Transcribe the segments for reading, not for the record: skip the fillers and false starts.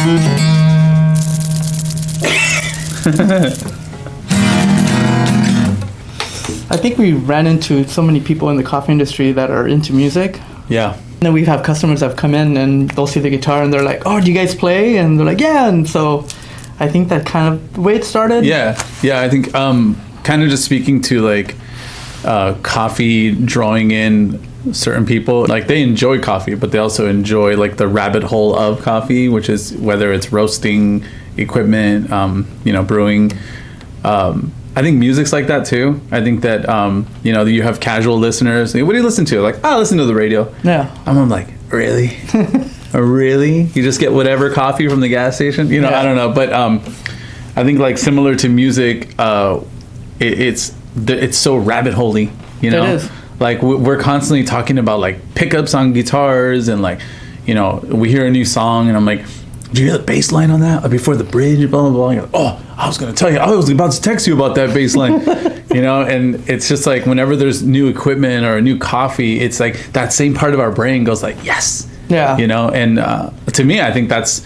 I think we ran into so many people in the coffee industry that are into music. Yeah. And then we have customers that have come in and they'll see the guitar and they're like, oh, do you guys play? And they're like, yeah. And so I think that kind of the way it started. Yeah. I think kind of just speaking to like coffee drawing in certain people, like they enjoy coffee, but they also enjoy like the rabbit hole of coffee, which is whether it's roasting equipment, brewing. I think music's like that too. I think that you have casual listeners. What do you listen to? Like, I listen to the radio. Yeah. I'm like, really? Really? You just get whatever coffee from the gas station? I don't know. But I think like similar to music, it's so rabbit holey. It is. Like we're constantly talking about like pickups on guitars and like, we hear a new song and I'm like, did you hear the bass line on that? Before the bridge, blah, blah, blah. And you're like, oh, I was going to tell you. I was about to text you about that bass line. And it's just like whenever there's new equipment or a new coffee, it's like that same part of our brain goes like, yes. Yeah. And to me, I think there's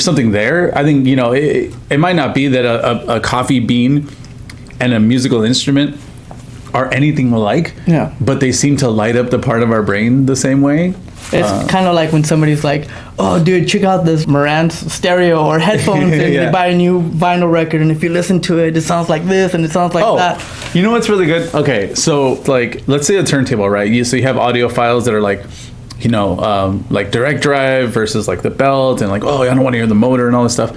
something there. I think, it might not be that a coffee bean and a musical instrument are anything alike. Yeah. But they seem to light up the part of our brain the same way. It's kind of like when somebody's like, oh, dude, check out this Marantz stereo or headphones, and they buy a new vinyl record, and if you listen to it, it sounds like this, and it sounds like that. You know what's really good? Okay, so, like, let's say a turntable, right? So you have audio files that are like, like direct drive versus like the belt, and like, oh, I don't want to hear the motor and all this stuff.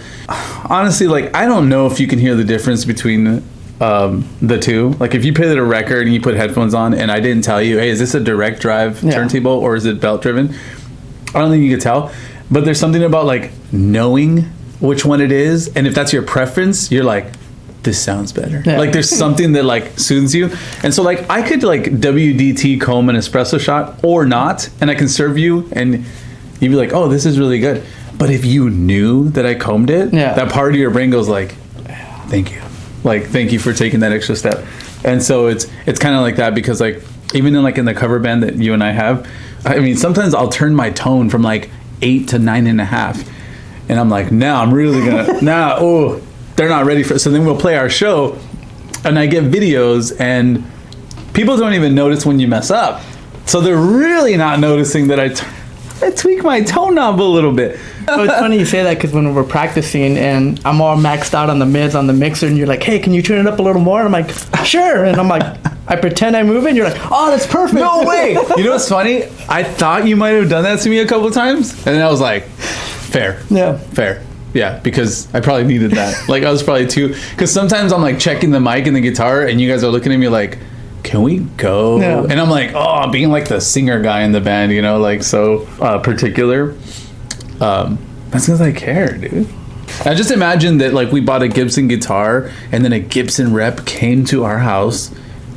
Honestly, like, I don't know if you can hear the difference between the two. Like if you played a record and you put headphones on and I didn't tell you, hey, is this a direct drive turntable or is it belt driven? I don't think you could tell, but there's something about like knowing which one it is, and if that's your preference, you're like, this sounds better. Like there's something that like soothes you. And so like I could like WDT comb an espresso shot or not, and I can serve you and you'd be like, oh, this is really good. But if you knew that I combed it, that part of your brain goes like, thank you. Like, thank you for taking that extra step. And so it's kind of like that, because like even in the cover band that you and I have, I mean, sometimes I'll turn my tone from like 8 to 9.5, and I'm like, now I'm really gonna they're not ready for it. So then we'll play our show and I get videos and people don't even notice when you mess up. So they're really not noticing that I tweak my tone knob a little bit. Oh, it's funny you say that, because when we're practicing and I'm all maxed out on the mids on the mixer and you're like, hey, can you turn it up a little more? And I'm like, sure. And I'm like, I pretend I move it and you're like, oh, that's perfect. No way. You know what's funny? I thought you might have done that to me a couple of times. And then I was like, fair. Yeah. Fair. Yeah, because I probably needed that. Like I was probably too, because sometimes I'm like checking the mic and the guitar and you guys are looking at me like, can we go? Yeah. And I'm like, oh, being like the singer guy in the band, like so particular. That's because I care, dude. Now just imagine that like we bought a Gibson guitar and then a Gibson rep came to our house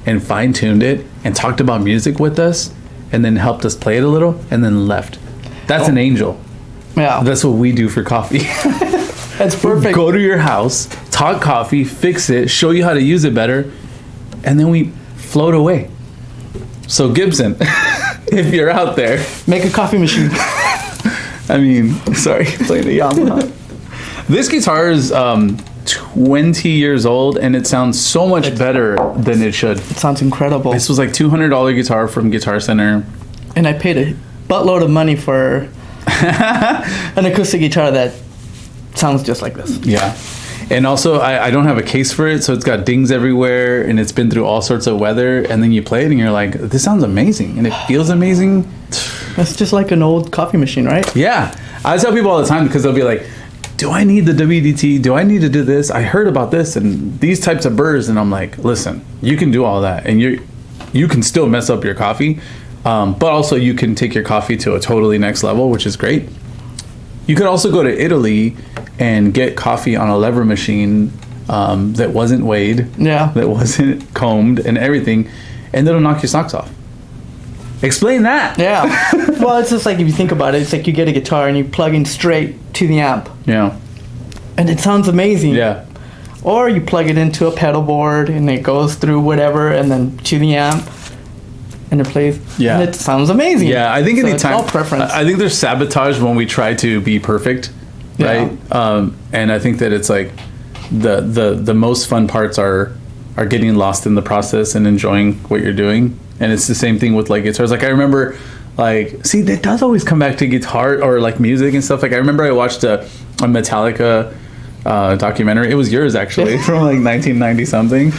and fine-tuned it and talked about music with us and then helped us play it a little and then left. That's an angel. Yeah. That's what we do for coffee. That's perfect. Go to your house, talk coffee, fix it, show you how to use it better, and then we float away. So Gibson, if you're out there, make a coffee machine. I mean, sorry, playing the Yamaha. This guitar is 20 years old and it sounds so much better than it should. It sounds incredible. This was like $200 guitar from Guitar Center. And I paid a buttload of money for an acoustic guitar that sounds just like this. Yeah. And also, I don't have a case for it, so it's got dings everywhere, and it's been through all sorts of weather, and then you play it, and you're like, this sounds amazing, and it feels amazing. That's just like an old coffee machine, right? Yeah. I tell people all the time, because they'll be like, do I need the WDT? Do I need to do this? I heard about this, and these types of burrs, and I'm like, listen, you can do all that, and you can still mess up your coffee, but also you can take your coffee to a totally next level, which is great. You could also go to Italy and get coffee on a lever machine that wasn't weighed, that wasn't combed and everything, and it'll knock your socks off. Explain that. Yeah. Well, it's just like, if you think about it, it's like you get a guitar and you plug in straight to the amp. Yeah. And it sounds amazing. Yeah. Or you plug it into a pedal board and it goes through whatever and then to the amp. And it plays. Yeah. And it sounds amazing. Yeah, I think so anytime. It's all preference. I think there's sabotage when we try to be perfect. right? And I think that it's like the most fun parts are getting lost in the process and enjoying what you're doing. And it's the same thing with like guitars. Like I remember, like, see, that does always come back to guitar or like music and stuff. Like I remember I watched a Metallica documentary. It was yours actually, from like 1990 something.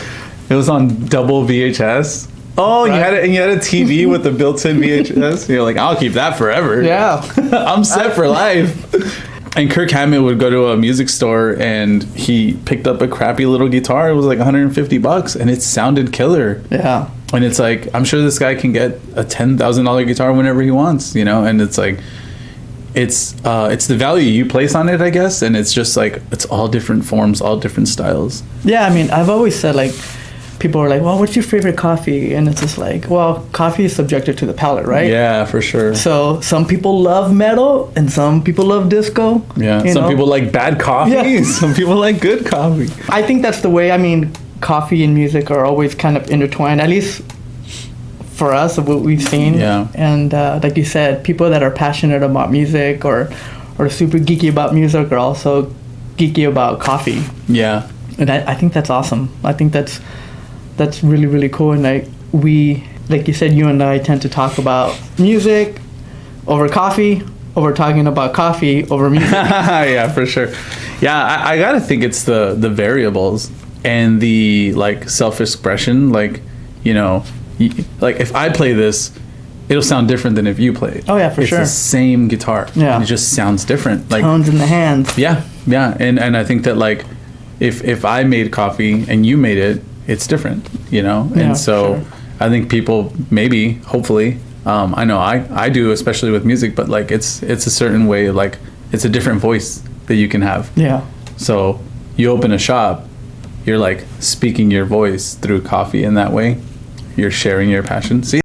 It was on double VHS. Oh, right. You had a TV with the built-in VHS. You're like, I'll keep that forever. Yeah, I'm set for life. And Kirk Hammett would go to a music store and he picked up a crappy little guitar. It was like $150 and it sounded killer. Yeah. And it's like, I'm sure this guy can get a $10,000 guitar whenever he wants, you know? And it's like, it's the value you place on it, I guess. And it's just like, it's all different forms, all different styles. Yeah, I mean, I've always said, like, people are like, well, what's your favorite coffee? And it's just like, well, coffee is subjective to the palate, right? Yeah, for sure. So some people love metal and some people love disco. Yeah, some people like bad coffee. Yeah. Some people like good coffee. I think that's the way, I mean, coffee and music are always kind of intertwined, at least for us, of what we've seen. Yeah. And like you said, people that are passionate about music or super geeky about music are also geeky about coffee. Yeah. And I think that's awesome. I think that's really, really cool. And like you said, you and I tend to talk about music over coffee, over talking about coffee over music. Yeah, for sure. Yeah, I gotta think it's the variables and the like self-expression. Like, you know, like if I play this, it'll sound different than if you play it. Oh yeah, for sure. It's the same guitar. Yeah. And it just sounds different. Like tones in the hands. Yeah, yeah. And I think that like if I made coffee and you made it, it's different, you know? Yeah, and so sure. I think people maybe, hopefully, I know I do, especially with music, but like it's a certain way, like it's a different voice that you can have. Yeah. So you open a shop, you're like speaking your voice through coffee in that way. You're sharing your passion. See?